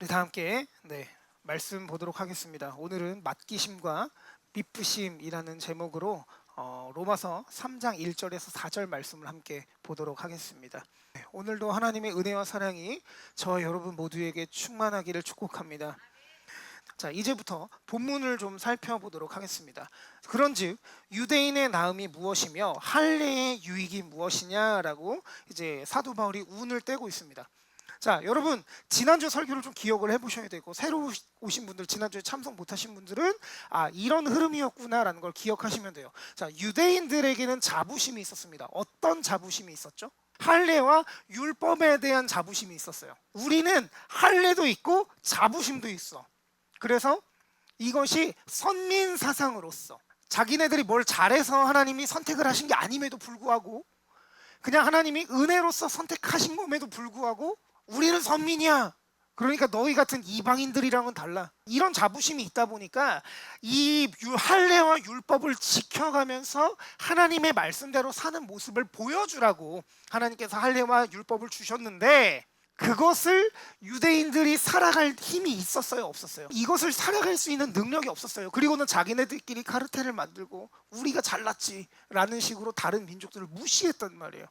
우리 다 함께 말씀 보도록 하겠습니다. 오늘은 맡기심과 미쁘심이라는 제목으로 로마서 3장 1절에서 4절 말씀을 함께 보도록 하겠습니다. 오늘도 하나님의 은혜와 사랑이 저와 여러분 모두에게 충만하기를 축복합니다. 자, 이제부터 본문을 좀 살펴보도록 하겠습니다. 그런즉 유대인의 나음이 무엇이며 할례의 유익이 무엇이냐라고 이제 사도 바울이 운을 떼고 있습니다. 자, 여러분 지난주 설교를 좀 기억을 해보셔야 되고, 새로 오신 분들, 지난주에 참석 못하신 분들은 이런 흐름이었구나라는 걸 기억하시면 돼요. 자, 유대인들에게는 자부심이 있었습니다. 어떤 자부심이 있었죠? 할례와 율법에 대한 자부심이 있었어요. 우리는 할례도 있고 자부심도 있어. 그래서 이것이 선민 사상으로서 자기네들이 뭘 잘해서 하나님이 선택을 하신 게 아님에도 불구하고, 그냥 하나님이 은혜로서 선택하신 것에도 불구하고 우리는 선민이야, 그러니까 너희 같은 이방인들이랑은 달라, 이런 자부심이 있다 보니까 이 할례와 율법을 지켜가면서 하나님의 말씀대로 사는 모습을 보여주라고 하나님께서 할례와 율법을 주셨는데, 그것을 유대인들이 살아갈 힘이 있었어요, 없었어요? 이것을 살아갈 수 있는 능력이 없었어요. 그리고는 자기네들끼리 카르텔을 만들고 우리가 잘났지 라는 식으로 다른 민족들을 무시했단 말이에요.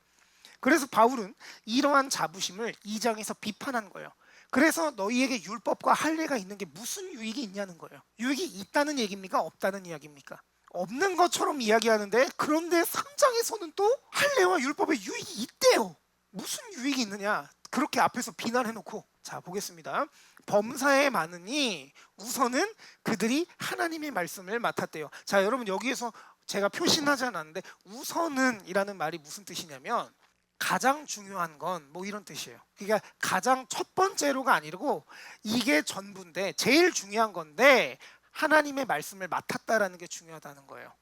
그래서 바울은 이러한 자부심을 2장에서 비판한 거예요. 그래서 너희에게 율법과 할례가 있는 게 무슨 유익이 있냐는 거예요. 유익이 있다는 얘기입니까? 없다는 이야기입니까? 없는 것처럼 이야기하는데, 그런데 3장에서는 또 할례와 율법의 유익이 있대요. 무슨 유익이 있느냐? 그렇게 앞에서 비난해놓고, 자 보겠습니다. 범사에 많으니 우선은 그들이 하나님의 말씀을 맡았대요. 자, 여러분 여기에서 제가 표시하지 않았는데 우선은 이라는 말이 무슨 뜻이냐면 가장 중요한 건 뭐 이런 뜻이에요. 그러니까 가장 첫 번째로가 아니고 이게 전부인데, 제일 중요한 건데 하나님의 말씀을 맡았다라는 게 중요하다는 거예요.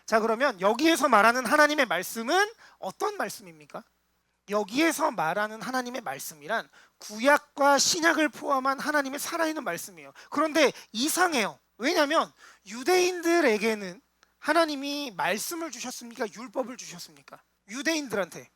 자, 그러면 여기에서 말하는 하나님의 말씀은 어떤 말씀입니까? 여기에서 말하는 하나님의 말씀이란 구약과 신약을 포함한 하나님의 살아있는 말씀이에요. 그런데 이상해요. 왜냐하면 유대인들에게는 하나님이 말씀을 주셨습니까? 율법을 주셨습니까? 유대인들한테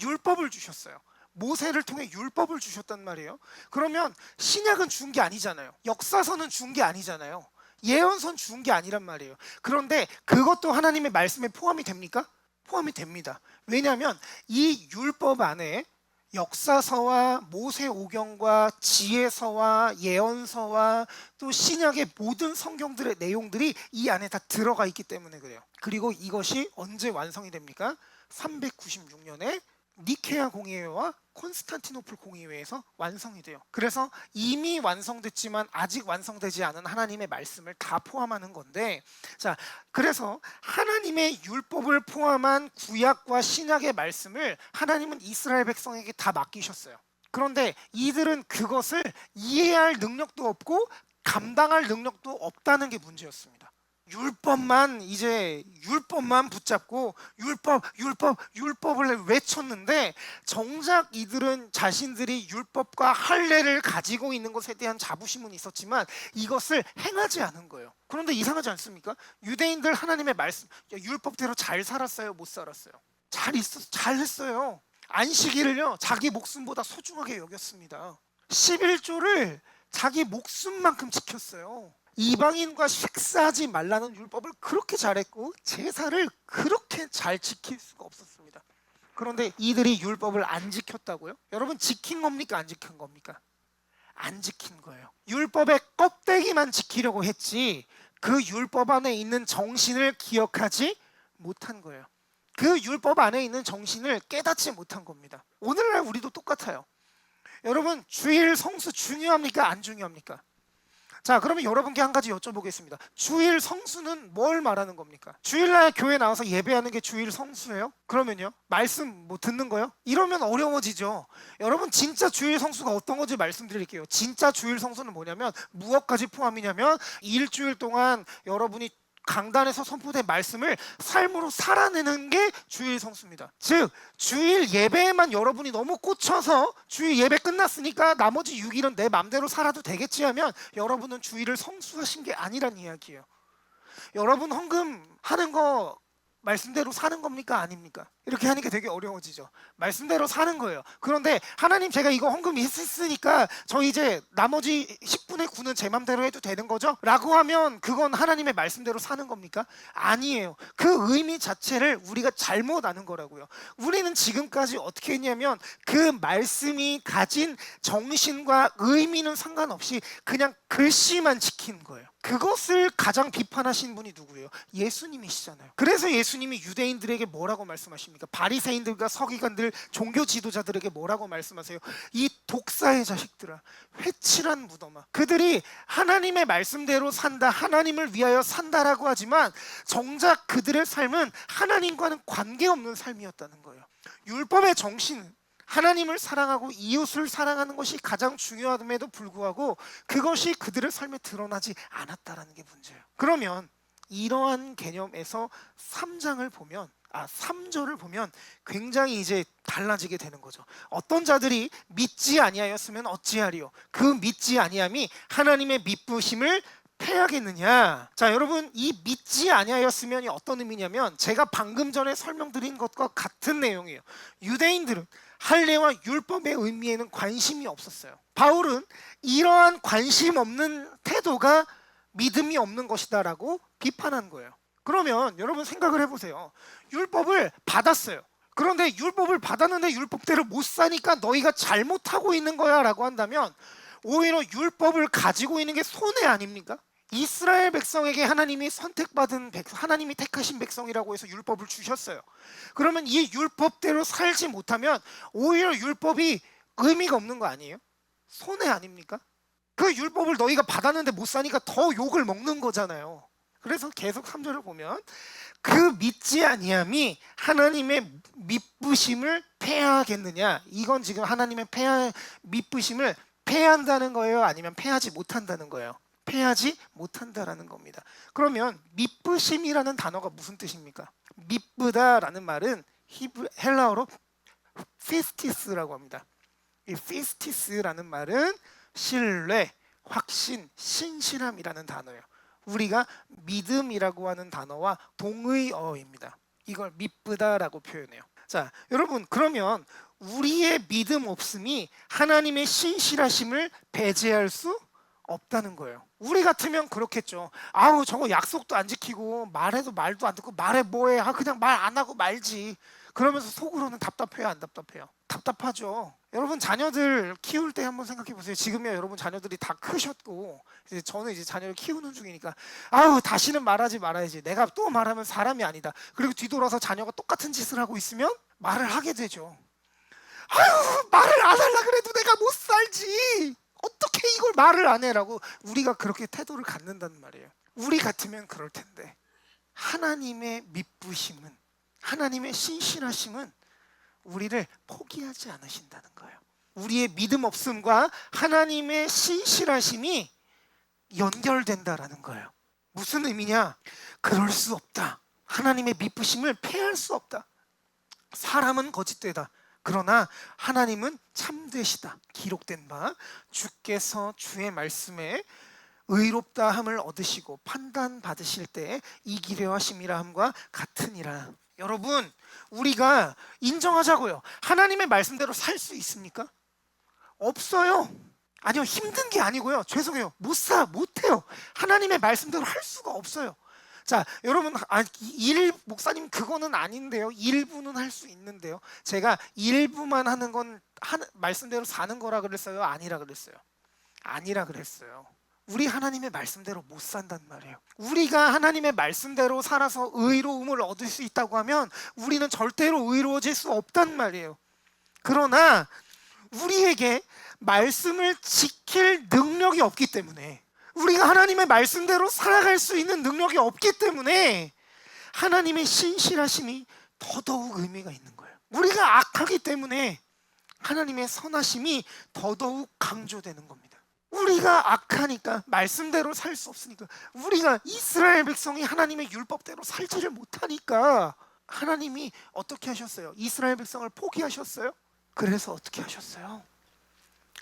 율법을 주셨어요. 모세를 통해 율법을 주셨단 말이에요. 그러면 신약은 준 게 아니잖아요. 역사서는 준 게 아니잖아요. 예언서는 준 게 아니란 말이에요. 그런데 그것도 하나님의 말씀에 포함이 됩니까? 포함이 됩니다. 왜냐하면 이 율법 안에 역사서와 모세오경과 지혜서와 예언서와 또 신약의 모든 성경들의 내용들이 이 안에 다 들어가 있기 때문에 그래요. 그리고 이것이 언제 완성이 됩니까? 396년에 니케아 공의회와 콘스탄티노플 공의회에서 완성이 돼요. 그래서 이미 완성됐지만 아직 완성되지 않은 하나님의 말씀을 다 포함하는 건데, 자, 그래서 하나님의 율법을 포함한 구약과 신약의 말씀을 하나님은 이스라엘 백성에게 다 맡기셨어요. 그런데 이들은 그것을 이해할 능력도 없고 감당할 능력도 없다는 게 문제였습니다. 율법만 붙잡고 율법을 외쳤는데, 정작 이들은 자신들이 율법과 할례를 가지고 있는 것에 대한 자부심은 있었지만 이것을 행하지 않은 거예요. 그런데 이상하지 않습니까? 유대인들 하나님의 말씀, 율법대로 잘 살았어요? 못 살았어요? 잘 했어요. 안식일을요 자기 목숨보다 소중하게 여겼습니다. 11조를 자기 목숨만큼 지켰어요. 이방인과 식사하지 말라는 율법을 그렇게 잘했고 제사를 그렇게 잘 지킬 수가 없었습니다. 그런데 이들이 율법을 안 지켰다고요? 여러분, 지킨 겁니까? 안 지킨 겁니까? 안 지킨 거예요. 율법의 껍데기만 지키려고 했지 그 율법 안에 있는 정신을 기억하지 못한 거예요. 그 율법 안에 있는 정신을 깨닫지 못한 겁니다. 오늘날 우리도 똑같아요. 여러분, 주일 성수 중요합니까? 안 중요합니까? 자, 그러면 여러분께 한 가지 여쭤보겠습니다. 주일 성수는 뭘 말하는 겁니까? 주일날 교회 나와서 예배하는 게 주일 성수예요? 그러면요? 말씀 뭐 듣는 거요? 이러면 어려워지죠. 여러분, 진짜 주일 성수가 어떤 건지 말씀드릴게요. 진짜 주일 성수는 뭐냐면 무엇까지 포함이냐면 일주일 동안 여러분이 강단에서 선포된 말씀을 삶으로 살아내는 게 주일 성수입니다. 즉 주일 예배에만 여러분이 너무 꽂혀서 주일 예배 끝났으니까 나머지 6일은 내 맘대로 살아도 되겠지 하면 여러분은 주일을 성수하신 게 아니란 이야기예요. 여러분 헌금하는 거 말씀대로 사는 겁니까? 아닙니까? 이렇게 하니까 되게 어려워지죠. 말씀대로 사는 거예요. 그런데 하나님 제가 이거 헌금 했으니까 저 이제 나머지 10분의 9는 제 맘대로 해도 되는 거죠? 라고 하면 그건 하나님의 말씀대로 사는 겁니까? 아니에요. 그 의미 자체를 우리가 잘못 아는 거라고요. 우리는 지금까지 어떻게 했냐면 그 말씀이 가진 정신과 의미는 상관없이 그냥 글씨만 지키는 거예요. 그것을 가장 비판하신 분이 누구예요? 예수님이시잖아요. 그래서 예수님이 유대인들에게 뭐라고 말씀하십니까? 바리새인들과 서기관들, 종교 지도자들에게 뭐라고 말씀하세요? 이 독사의 자식들아, 회칠한 무덤아. 그들이 하나님의 말씀대로 산다, 하나님을 위하여 산다라고 하지만 정작 그들의 삶은 하나님과는 관계없는 삶이었다는 거예요. 율법의 정신은 하나님을 사랑하고 이웃을 사랑하는 것이 가장 중요함에도 불구하고 그것이 그들의 삶에 드러나지 않았다라는 게 문제예요. 그러면 이러한 개념에서 3절을 보면 굉장히 이제 달라지게 되는 거죠. 어떤 자들이 믿지 아니하였으면 어찌하리요? 그 믿지 아니함이 하나님의 미쁘심을 패하겠느냐? 자, 여러분, 이 믿지 아니하였으면이 어떤 의미냐면 제가 방금 전에 설명드린 것과 같은 내용이에요. 유대인들은 할례와 율법의 의미에는 관심이 없었어요. 바울은 이러한 관심 없는 태도가 믿음이 없는 것이다라고 비판한 거예요. 그러면 여러분 생각을 해보세요. 율법을 받았어요. 그런데 율법을 받았는데 율법대로 못 사니까 너희가 잘못하고 있는 거야 라고 한다면 오히려 율법을 가지고 있는 게 손해 아닙니까? 이스라엘 백성에게 하나님이 선택받은 하나님이 택하신 백성이라고 해서 율법을 주셨어요. 그러면 이 율법대로 살지 못하면 오히려 율법이 의미가 없는 거 아니에요? 손해 아닙니까? 그 율법을 너희가 받았는데 못 사니까 더 욕을 먹는 거잖아요. 그래서 계속 3절을 보면 그 믿지 아니함이 하나님의 미쁘심을 패하겠느냐? 이건 지금 하나님의 미쁘심을 패한다는 거예요? 아니면 패하지 못한다는 거예요? 패하지 못한다라는 겁니다. 그러면 미쁘심이라는 단어가 무슨 뜻입니까? 미쁘다라는 말은 헬라어로 피스티스라고 합니다. 이 피스티스라는 말은 신뢰, 확신, 신실함이라는 단어예요. 우리가 믿음이라고 하는 단어와 동의어입니다. 이걸 미쁘다라고 표현해요. 자, 여러분, 그러면 우리의 믿음 없음이 하나님의 신실하심을 배제할 수 없다는 거예요. 우리 같으면 그렇겠죠. 아우, 저거 약속도 안 지키고 말해도 말도 안 듣고 말해 뭐해. 그냥 말 안 하고 말지. 그러면서 속으로는 답답해요, 안 답답해요? 답답하죠. 여러분 자녀들 키울 때 한번 생각해 보세요. 지금이야 여러분 자녀들이 다 크셨고 이제 저는 이제 자녀를 키우는 중이니까 아우 다시는 말하지 말아야지. 내가 또 말하면 사람이 아니다. 그리고 뒤돌아서 자녀가 똑같은 짓을 하고 있으면 말을 하게 되죠. 아유 말을 안 하려 그래도 내가 못 살지. 어떻게 이걸 말을 안 해라고 우리가 그렇게 태도를 갖는다는 말이에요. 우리 같으면 그럴 텐데 하나님의 미쁘심은 하나님의 신실하심은 우리를 포기하지 않으신다는 거예요. 우리의 믿음 없음과 하나님의 신실하심이 연결된다라는 거예요. 무슨 의미냐? 그럴 수 없다. 하나님의 미쁘심을 패할 수 없다. 사람은 거짓되다. 그러나 하나님은 참되시다. 기록된 바 주께서 주의 말씀에 의롭다함을 얻으시고 판단 받으실 때 이기려 하심이라 함과 같으니라. 여러분 우리가 인정하자고요. 하나님의 말씀대로 살 수 있습니까? 없어요. 아니요, 힘든 게 아니고요. 죄송해요. 못해요. 하나님의 말씀대로 할 수가 없어요. 자, 여러분, 목사님 그거는 아닌데요. 일부는 할 수 있는데요. 제가 일부만 하는 건 말씀대로 사는 거라 그랬어요? 아니라 그랬어요? 아니라 그랬어요. 우리 하나님의 말씀대로 못 산단 말이에요. 우리가 하나님의 말씀대로 살아서 의로움을 얻을 수 있다고 하면 우리는 절대로 의로워질 수 없단 말이에요. 그러나 우리에게 말씀을 지킬 능력이 없기 때문에 우리가 하나님의 말씀대로 살아갈 수 있는 능력이 없기 때문에 하나님의 신실하심이 더더욱 의미가 있는 거예요. 우리가 악하기 때문에 하나님의 선하심이 더더욱 강조되는 겁니다. 우리가 악하니까 말씀대로 살 수 없으니까 우리가 이스라엘 백성이 하나님의 율법대로 살지를 못하니까 하나님이 어떻게 하셨어요? 이스라엘 백성을 포기하셨어요? 그래서 어떻게 하셨어요?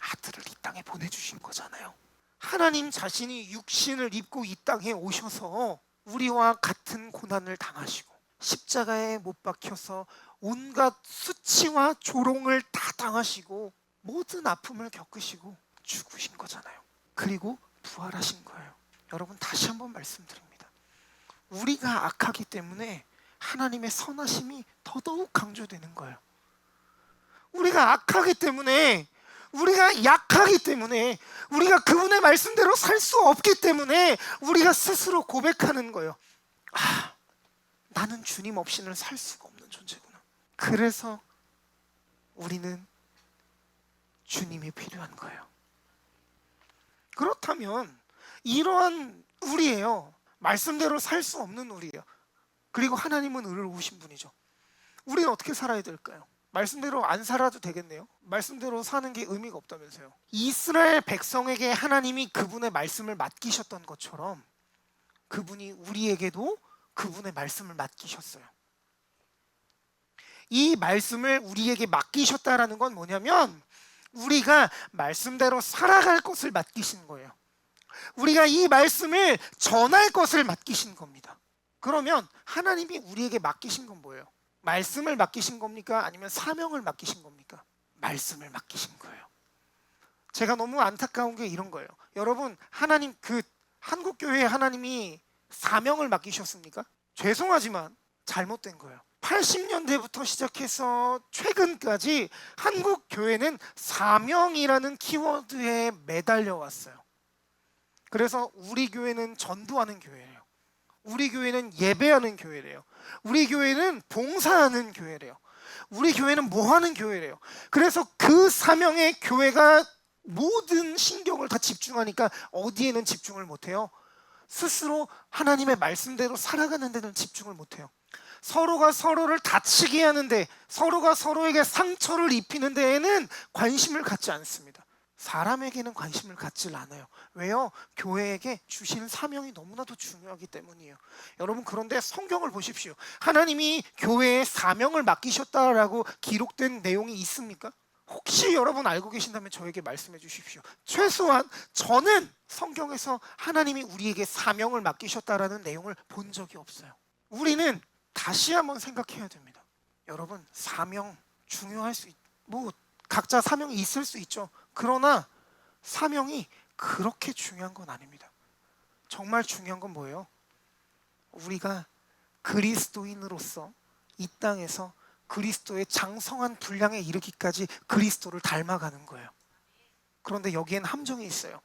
아들을 이 땅에 보내주신 거잖아요. 하나님 자신이 육신을 입고 이 땅에 오셔서 우리와 같은 고난을 당하시고 십자가에 못 박혀서 온갖 수치와 조롱을 다 당하시고 모든 아픔을 겪으시고 죽으신 거잖아요. 그리고 부활하신 거예요. 여러분, 다시 한번 말씀드립니다. 우리가 악하기 때문에 하나님의 선하심이 더더욱 강조되는 거예요. 우리가 악하기 때문에, 우리가 약하기 때문에, 우리가 그분의 말씀대로 살 수 없기 때문에 우리가 스스로 고백하는 거예요. 아, 나는 주님 없이는 살 수가 없는 존재구나. 그래서 우리는 주님이 필요한 거예요. 그렇다면 이러한 우리예요. 말씀대로 살 수 없는 우리예요. 그리고 하나님은 의로우신 분이죠. 우리는 어떻게 살아야 될까요? 말씀대로 안 살아도 되겠네요. 말씀대로 사는 게 의미가 없다면서요. 이스라엘 백성에게 하나님이 그분의 말씀을 맡기셨던 것처럼 그분이 우리에게도 그분의 말씀을 맡기셨어요. 이 말씀을 우리에게 맡기셨다라는 건 뭐냐면 우리가 말씀대로 살아갈 것을 맡기신 거예요. 우리가 이 말씀을 전할 것을 맡기신 겁니다. 그러면 하나님이 우리에게 맡기신 건 뭐예요? 말씀을 맡기신 겁니까? 아니면 사명을 맡기신 겁니까? 말씀을 맡기신 거예요. 제가 너무 안타까운 게 이런 거예요. 여러분, 하나님, 한국교회에 하나님이 사명을 맡기셨습니까? 죄송하지만 잘못된 거예요. 80년대부터 시작해서 최근까지 한국 교회는 사명이라는 키워드에 매달려 왔어요. 그래서 우리 교회는 전도하는 교회예요. 우리 교회는 예배하는 교회래요. 우리 교회는 봉사하는 교회래요. 우리 교회는 뭐하는 교회래요. 그래서 그 사명에 교회가 모든 신경을 다 집중하니까 어디에는 집중을 못해요? 스스로 하나님의 말씀대로 살아가는 데는 집중을 못해요. 서로가 서로를 다치게 하는데, 서로가 서로에게 상처를 입히는 데에는 관심을 갖지 않습니다. 사람에게는 관심을 갖질 않아요. 왜요? 교회에게 주신 사명이 너무나도 중요하기 때문이에요. 여러분, 그런데 성경을 보십시오. 하나님이 교회에 사명을 맡기셨다라고 기록된 내용이 있습니까? 혹시 여러분 알고 계신다면 저에게 말씀해 주십시오. 최소한 저는 성경에서 하나님이 우리에게 사명을 맡기셨다라는 내용을 본 적이 없어요. 우리는 다시 한번 생각해야 됩니다. 여러분, 사명 중요할 수 각자 사명이 있을 수 있죠. 그러나 사명이 그렇게 중요한 건 아닙니다. 정말 중요한 건 뭐예요? 우리가 그리스도인으로서 이 땅에서 그리스도의 장성한 분량에 이르기까지 그리스도를 닮아가는 거예요. 그런데 여기엔 함정이 있어요.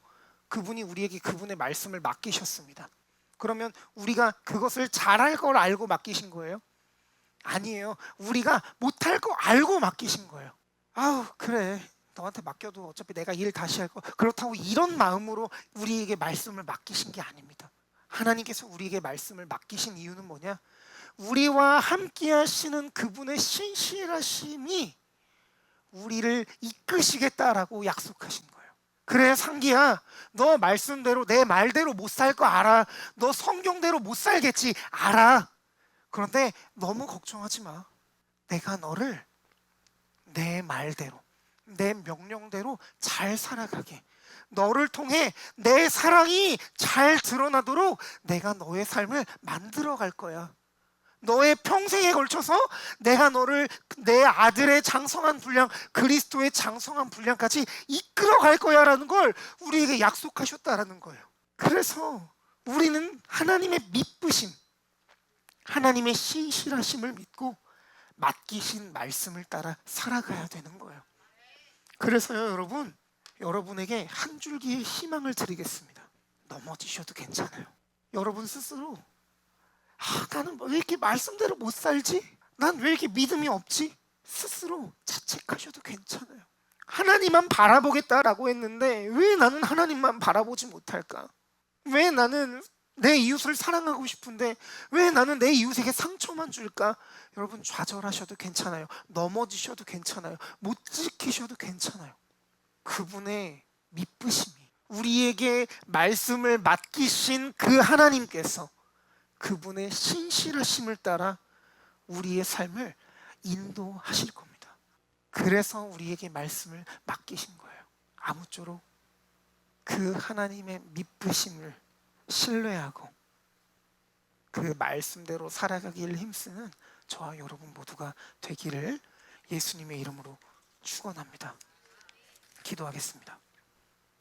그분이 우리에게 그분의 말씀을 맡기셨습니다. 그러면 우리가 그것을 잘할 걸 알고 맡기신 거예요? 아니에요. 우리가 못할 거 알고 맡기신 거예요. 아우, 그래, 너한테 맡겨도 어차피 내가 일 다시 할 거. 그렇다고 이런 마음으로 우리에게 말씀을 맡기신 게 아닙니다. 하나님께서 우리에게 말씀을 맡기신 이유는 뭐냐? 우리와 함께 하시는 그분의 신실하심이 우리를 이끄시겠다라고 약속하신 거예요. 그래, 상기야, 너 말씀대로 내 말대로 못 살 거 알아. 너 성경대로 못 살겠지, 알아. 그런데 너무 걱정하지 마. 내가 너를 내 말대로, 내 명령대로 잘 살아가게, 너를 통해 내 사랑이 잘 드러나도록 내가 너의 삶을 만들어 갈 거야. 너의 평생에 걸쳐서 내가 너를 내 아들의 장성한 분량, 그리스도의 장성한 분량까지 이끌어 갈 거야 라는 걸 우리에게 약속하셨다라는 거예요. 그래서 우리는 하나님의 미쁘심, 하나님의 신실하심을 믿고 맡기신 말씀을 따라 살아가야 되는 거예요. 그래서요, 여러분, 여러분에게 한 줄기의 희망을 드리겠습니다. 넘어지셔도 괜찮아요. 여러분 스스로 나는 왜 이렇게 말씀대로 못 살지? 난 왜 이렇게 믿음이 없지? 스스로 자책하셔도 괜찮아요. 하나님만 바라보겠다라고 했는데 왜 나는 하나님만 바라보지 못할까? 왜 나는 내 이웃을 사랑하고 싶은데 왜 나는 내 이웃에게 상처만 줄까? 여러분, 좌절하셔도 괜찮아요. 넘어지셔도 괜찮아요. 못 지키셔도 괜찮아요. 그분의 미쁘심이, 우리에게 말씀을 맡기신 그 하나님께서 그분의 신실하심을 따라 우리의 삶을 인도하실 겁니다. 그래서 우리에게 말씀을 맡기신 거예요. 아무쪼록 그 하나님의 미쁘심을 신뢰하고 그 말씀대로 살아가기를 힘쓰는 저와 여러분 모두가 되기를 예수님의 이름으로 축원합니다. 기도하겠습니다.